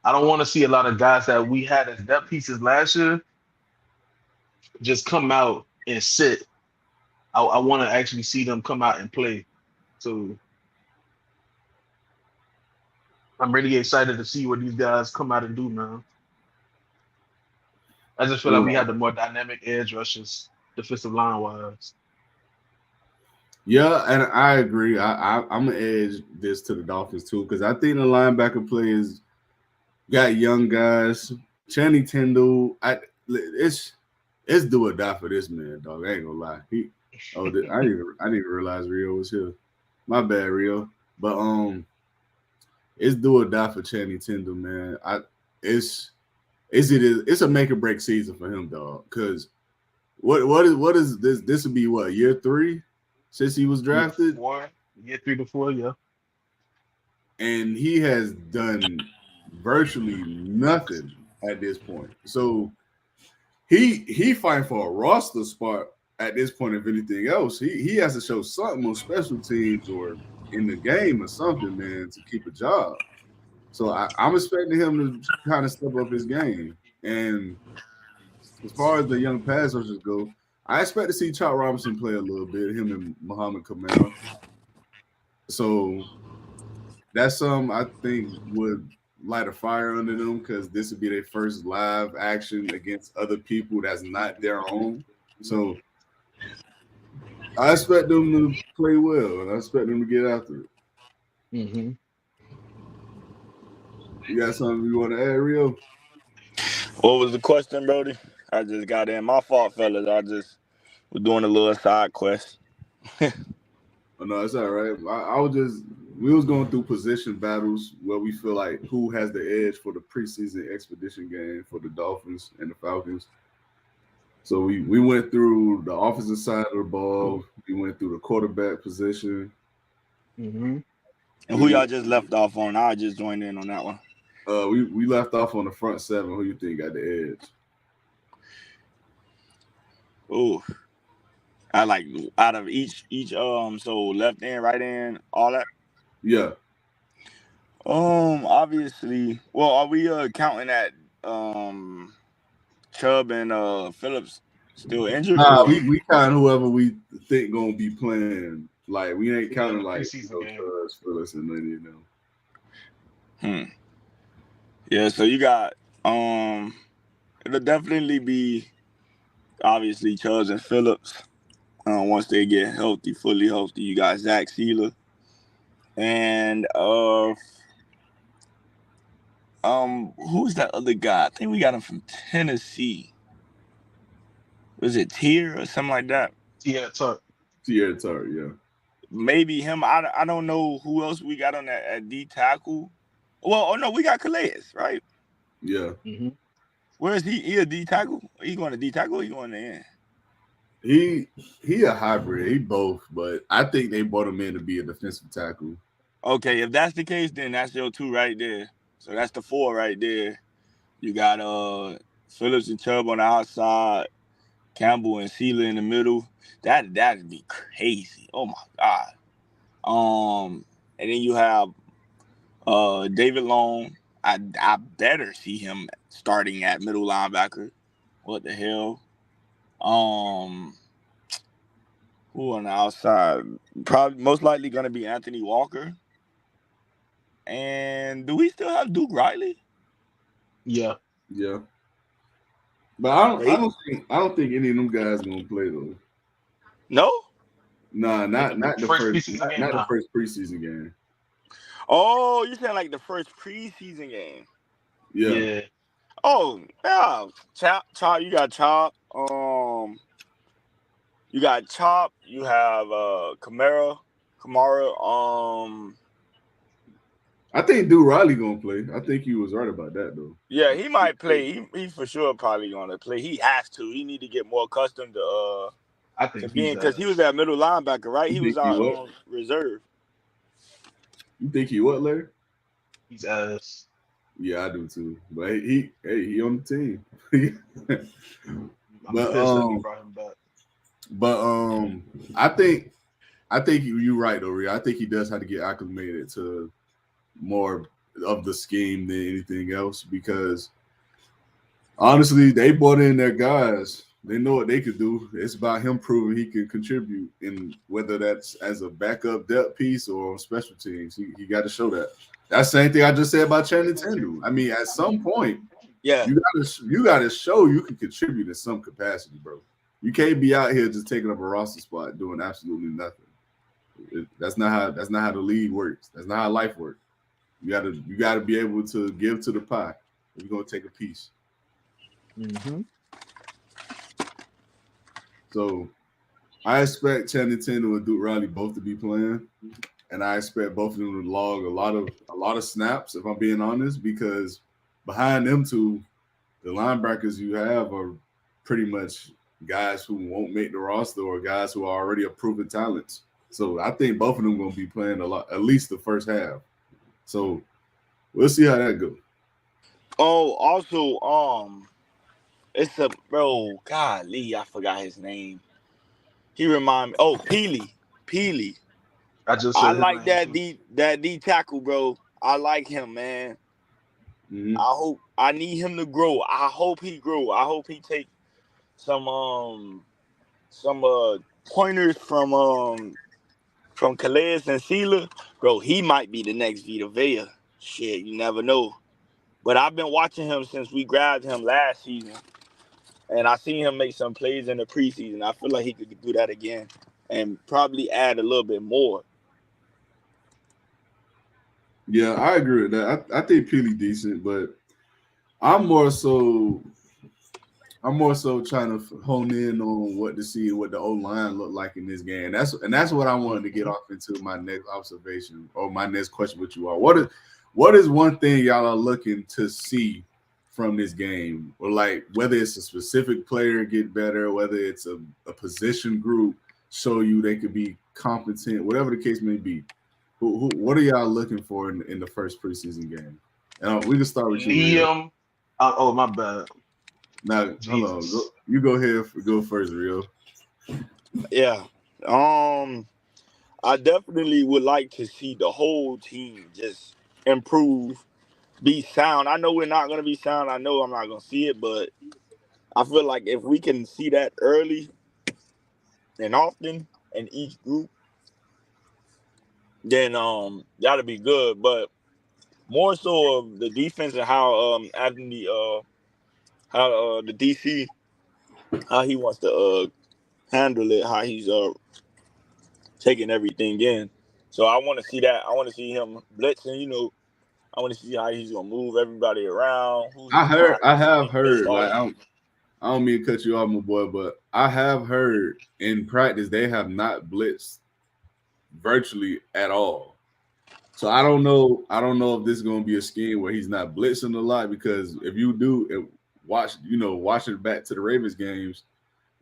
I don't want to see a lot of guys that we had as depth pieces last year just come out and sit. I want to actually see them come out and play. So I'm really excited to see what these guys come out and do, man. I just feel like we Right. had the more dynamic edge rushers, defensive line wise. Yeah, and I agree. I'm gonna edge this to the Dolphins too because I think the linebacker play is Got young guys. Channing Tindall. It's do or die for this man, dog. I ain't gonna lie. I didn't even realize Rio was here. My bad, Rio. But it's do or die for Channing Tindall, man. It's it's a make or break season for him, dog. Cause what is this? This would be what, year 3 since he was Year drafted, 4, year 3 to 4, yeah. and he has done virtually nothing at this point. So he fighting for a roster spot at this point. If anything else, he has to show something on special teams or in the game or something, man, to keep a job. So I'm expecting him to kind of step up his game. And as far as the young pass rushers go, I expect to see Chuck Robinson play a little bit, him and Muhammad Kamara. So that's some I think would light a fire under them because this would be their first live action against other people that's not their own. So I expect them to play well, and I expect them to get after it. Mm-hmm. You got something you want to add, Rio? What was the question, Brody? I just got in. My fault, fellas. I just was doing a little side quest. Oh, no, it's all right. I was just we was going through position battles where we feel like who has the edge for the preseason expedition game for the Dolphins and the Falcons. So we went through the offensive side of the ball. We went through the quarterback position. Mm-hmm. And We who went, y'all just left off on? I just joined in on that one. we left off on the front 7. Who you think got the edge? Ooh. I like out of each so left end, right end, all that. Yeah. Obviously, well, are we counting that Chubb and Phillips still injured Nah, or we count whoever we think gonna be playing. Like we ain't Yeah, counting the like preseason game. Cuz, Phyllis, and any of them. Yeah, so you got it'll definitely be obviously Chubb and Phillips. Once they get healthy, fully healthy, you got Zach Sealer. And who's that other guy? I think we got him from Tennessee. Was it Tier or something like that? Yeah, Tuck. Tierra Tart, yeah. Maybe him. I don't know who else we got on that at D tackle. Well, oh no, we got Calais, right? Yeah. Mm-hmm. Where is he? He a D tackle? He going to D tackle? Or he going to end? He a hybrid. He both, but I think they brought him in to be a defensive tackle. Okay, if that's the case, then that's your 2 right there. So that's the 4 right there. You got Phillips and Chubb on the outside, Campbell and Sealer in the middle. That'd be crazy. Oh my god. And then you have David Long. I better see him starting at middle linebacker. What the hell? Who on the outside? Probably most likely gonna be Anthony Walker. And do we still have Duke Riley? Yeah. Yeah. But I don't think any of them guys gonna play though. No? Nah, In the not the first first preseason game, not the nah. first preseason game. Oh, you're saying like the first preseason game. Yeah. Yeah. Oh, yeah. Chop, you got Chop. You got Chop. You have Kamara. I think Duke Riley gonna play. I think he was right about that though. Yeah, he might play. He for sure probably gonna play. He has to. He need to get more accustomed I to think being he's because he was at middle linebacker, right? You He was think he our what? reserve. You think he what, Larry? he's ass. Yeah, I do too. But he on the team. I'm but pissed that we brought him back. I think you're right, Ori. I think he does have to get acclimated to more of the scheme than anything else because honestly, they brought in their guys. They know what they could do. It's about him proving he can contribute, in whether that's as a backup depth piece or on special teams. He got to show that. That's the same thing I just said about Channing Tindall. I mean, at some point, Yeah. you gotta show you can contribute in some capacity, bro. You can't be out here just taking up a roster spot doing absolutely nothing. That's not how the league works. That's not how life works. You gotta be able to give to the pie. You're gonna take a piece. Mm-hmm. So I expect Channing Tatum and Duke Riley both to be playing, and I expect both of them to log a lot of snaps. If I'm being honest, because behind them two, the linebackers you have are pretty much guys who won't make the roster or guys who are already a proven talents. So I think both of them going to be playing a lot, at least the first half. So we'll see how that goes. Oh, also, it's a bro. Golly, I forgot his name. He remind me. Oh, Peely. I just I said his like name too. that D tackle, bro. I like him, man. Mm-hmm. I need him to grow. I hope he grow. I hope he take some some pointers from Calais and Sheila. Bro, he might be the next Vita Vea. Shit, you never know. But I've been watching him since we grabbed him last season. And I seen him make some plays in the preseason. I feel like he could do that again and probably add a little bit more. Yeah, I agree with that. I think Peely decent, but I'm more so I'm more so trying to hone in on what to see what the O line look like in this game. That's what I wanted to get off into my next observation or my next question with you all. What is one thing y'all are looking to see from this game? Or like whether it's a specific player get better, whether it's a position group show you they could be competent, whatever the case may be. What are y'all looking for in the first preseason game? And we can start with you, Rio. Liam. Oh, my bad. Now, hold on. Jesus. You go ahead. Go first, Rio. Yeah. I definitely would like to see the whole team just improve, be sound. I know we're not gonna be sound. I know I'm not gonna see it, but I feel like if we can see that early and often in each group, then that'll be good. But more so of the defense and how Anthony how the DC how he wants to handle it, how he's taking everything in. So I want to see that. I want to see him blitzing. I want to see how he's gonna move everybody around. Who he's trying I to have be heard. Like, starting. I don't mean to cut you off, my boy, but I have heard in practice they have not blitzed virtually at all. So I don't know. I don't know if this is going to be a scheme where he's not blitzing a lot because if you do watch it back to the Ravens games,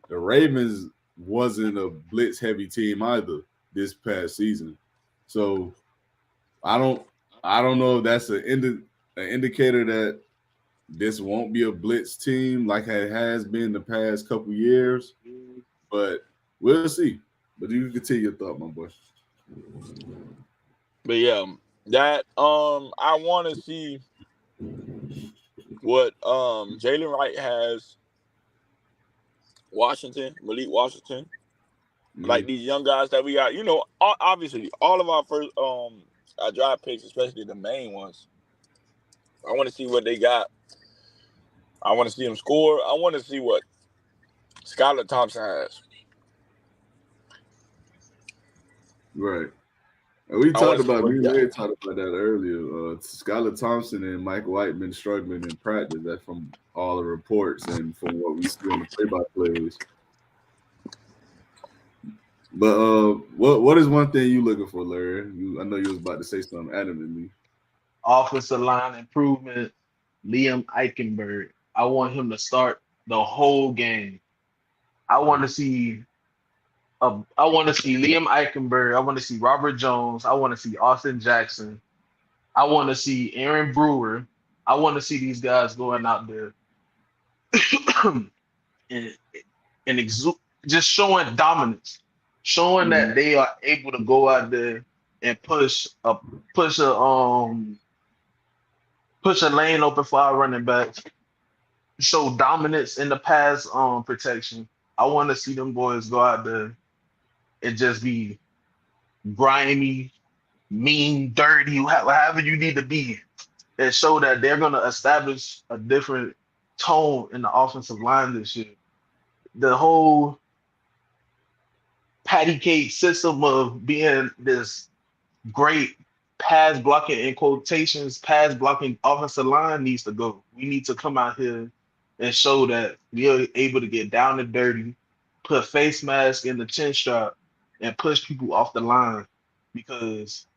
the Ravens wasn't a blitz heavy team either this past season. So I don't I don't know if that's an indicator that this won't be a blitz team like it has been the past couple years, but we'll see. But you can continue your thought, my boy. But yeah, that I want to see what Jalen Wright has. Malik Washington, like these young guys that we got. Obviously, all of our first our draft picks, especially the main ones. I want to see what they got. I want to see them score. I want to see what Skylar Thompson has. Right. And we I want talked to see about what me he and got. Ray talked about that earlier. Skylar Thompson and Mike White been struggling in practice. That's from all the reports and from what we see on the play-by-plays. But what is one thing you looking for, Larry? I know you was about to say something adamantly. Offensive line improvement. Liam Eichenberg. I want him to start the whole game. I want to see. I want to see Liam Eichenberg. I want to see Robert Jones. I want to see Austin Jackson. I want to see Aaron Brewer. I want to see these guys going out there and just showing dominance, showing that they are able to go out there and push a push a lane open for our running backs, show dominance in the pass protection. I want to see them boys go out there and just be grimy, mean, dirty, however you need to be, and show that they're going to establish a different tone in the offensive line this year. The whole patty cake system of being this great pass blocking in quotations, pass blocking offensive line needs to go. We need to come out here and show that we are able to get down and dirty, put face mask in the chin strap, and push people off the line because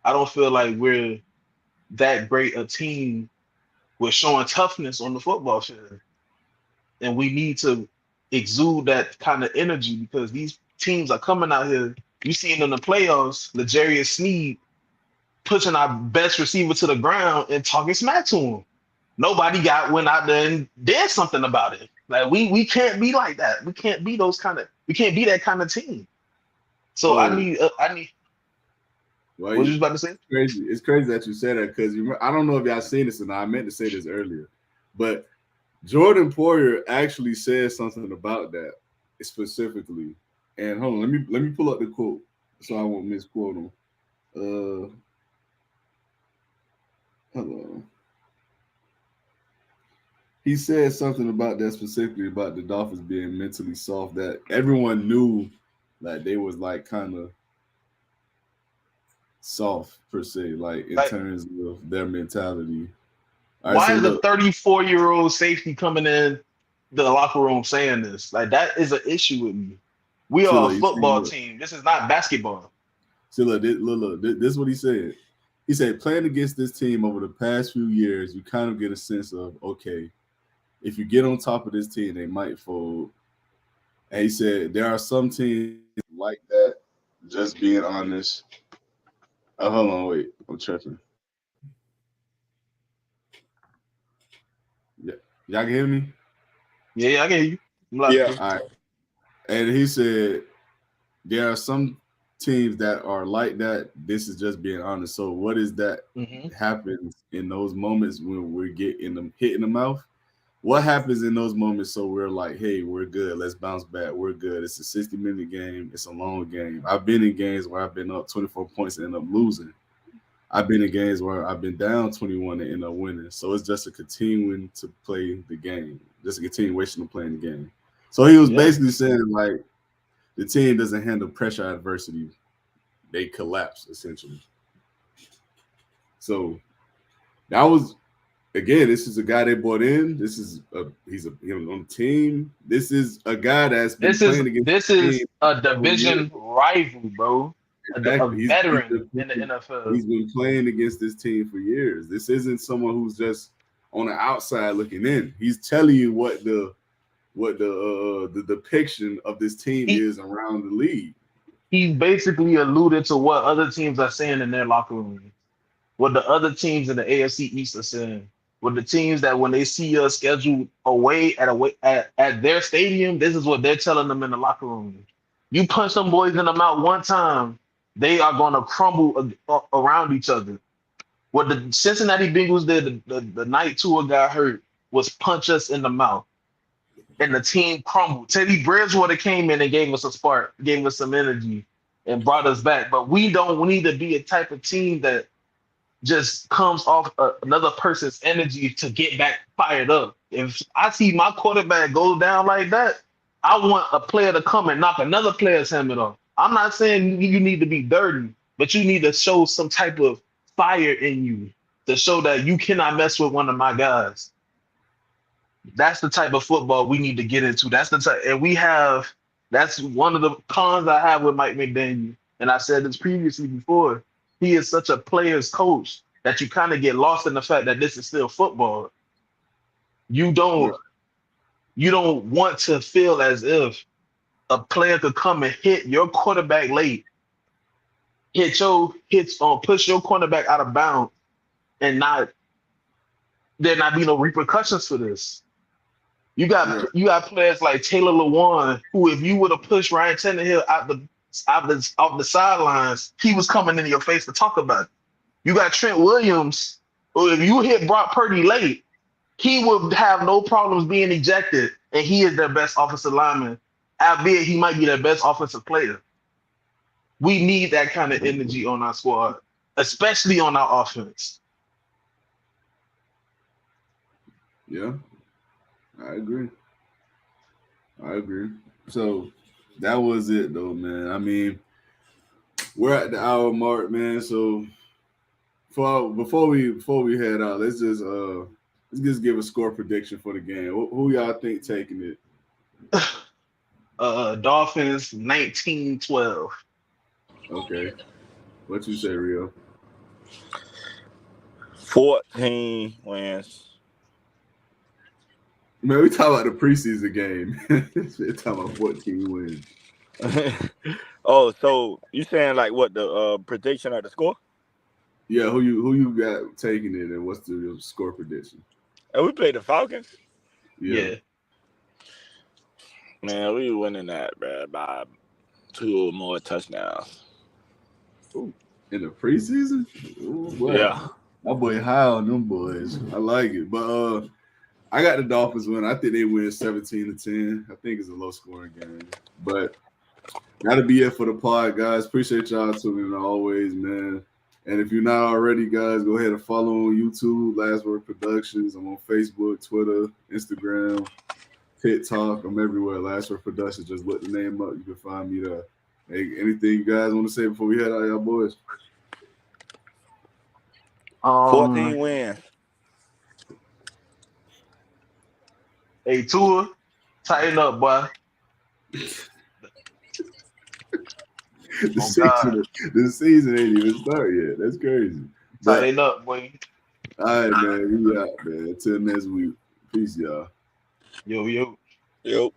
I don't feel like we're that great a team with showing toughness on the football field. And we need to exude that kind of energy because these teams are coming out here. You see it in the playoffs, L'Jarius Sneed pushing our best receiver to the ground and talking smack to him. Nobody went out there and did something about it. Like we can't be like that. We can't be we can't be that kind of team. So I need well, what you about to say? It's crazy that you said that because I don't know if y'all seen this or not. I meant to say this earlier, but Jordan Poyer actually said something about that specifically. And hold on, let me pull up the quote so I won't misquote him. Hello. He said something about that specifically about the Dolphins being mentally soft that everyone knew that they was like kind of soft per se, like in terms of their mentality. Why is a 34-year-old safety coming in the locker room saying this? Like that is an issue with me. We are a football team. This is not basketball. See, look, this is what he said. He said, playing against this team over the past few years, you kind of get a sense of, okay, if you get on top of this team, they might fold. And he said, there are some teams like that, just being honest. Oh, hold on, wait. I'm checking. Yeah. Y'all can hear me? Yeah, I can hear you. Yeah. All right. And he said, there are some teams that are like that. This is just being honest. So what is that happens in those moments when we're getting them hit in the mouth? What happens in those moments so we're like, hey, we're good. Let's bounce back. We're good. It's a 60-minute game. It's a long game. I've been in games where I've been up 24 points and end up losing. I've been in games where I've been down 21 and end up winning. So it's just a continuing to play the game, just a continuation of playing the game. So he was basically saying, like, the team doesn't handle pressure adversity. They collapse, essentially. So that was, again, this is a guy they brought in. He's on the team. This is a guy that's been playing against. This is a division rival, bro. Exactly. A veteran in the NFL. He's been playing against this team for years. This isn't someone who's just on the outside looking in. He's telling you what the depiction of this team is around the league. He basically alluded to what other teams are saying in their locker room, what the other teams in the AFC East are saying, what the teams that when they see us scheduled away at their stadium, this is what they're telling them in the locker room. You punch some boys in the mouth one time, they are going to crumble around each other. What the Cincinnati Bengals did the night Tua got hurt was punch us in the mouth. And the team crumbled. Teddy Bridgewater came in and gave us a spark, gave us some energy, and brought us back. But we need to be a type of team that just comes off another person's energy to get back fired up. If I see my quarterback go down like that, I want a player to come and knock another player's helmet off. I'm not saying you need to be dirty, but you need to show some type of fire in you to show that you cannot mess with one of my guys. That's the type of football we need to get into. That's the type, and that's one of the cons I have with Mike McDaniel. And I said this previously before. He is such a player's coach that you kind of get lost in the fact that this is still football. You don't want to feel as if a player could come and hit your quarterback late, push your cornerback out of bounds, and there not be no repercussions for this. You got players like Taylor Lewan, who if you would have pushed Ryan Tannehill off the sidelines, he was coming into your face to talk about it. You got Trent Williams, who if you hit Brock Purdy late, he would have no problems being ejected, and he is their best offensive lineman, albeit he might be their best offensive player. We need that kind of energy on our squad, especially on our offense. Yeah, I agree. So that was it, though, man. I mean, we're at the hour mark, man. So before we head out, let's just give a score prediction for the game. Who y'all think taking it? Dolphins 19-12. Okay. What you say, Rio? 14 wins. Man, we talking about the preseason game. We're talking about 14 wins. Oh, so you saying like what the prediction of the score? Yeah, who you got taking it, and what's the score prediction? And we played the Falcons. Yeah. Man, we winning that, bro, by 2 or more touchdowns. Ooh, in the preseason? Ooh, boy. Yeah. My boy high on them boys. I like it. But I got the Dolphins win. I think they win 17-10. I think it's a low scoring game. But that'll be it for the pod, guys. Appreciate y'all tuning in always, man. And if you're not already, guys, go ahead and follow on YouTube, Last Word Productions. I'm on Facebook, Twitter, Instagram, TikTok. I'm everywhere. Last Word Productions. Just look the name up. You can find me there. Hey, anything you guys want to say before we head out, y'all boys? 14 wins. Hey, Tua, tighten up, boy. The season ain't even started yet. That's crazy. Tighten up, boy. All right, man. We out, man. Until next week. Peace, y'all. Yo. Yep.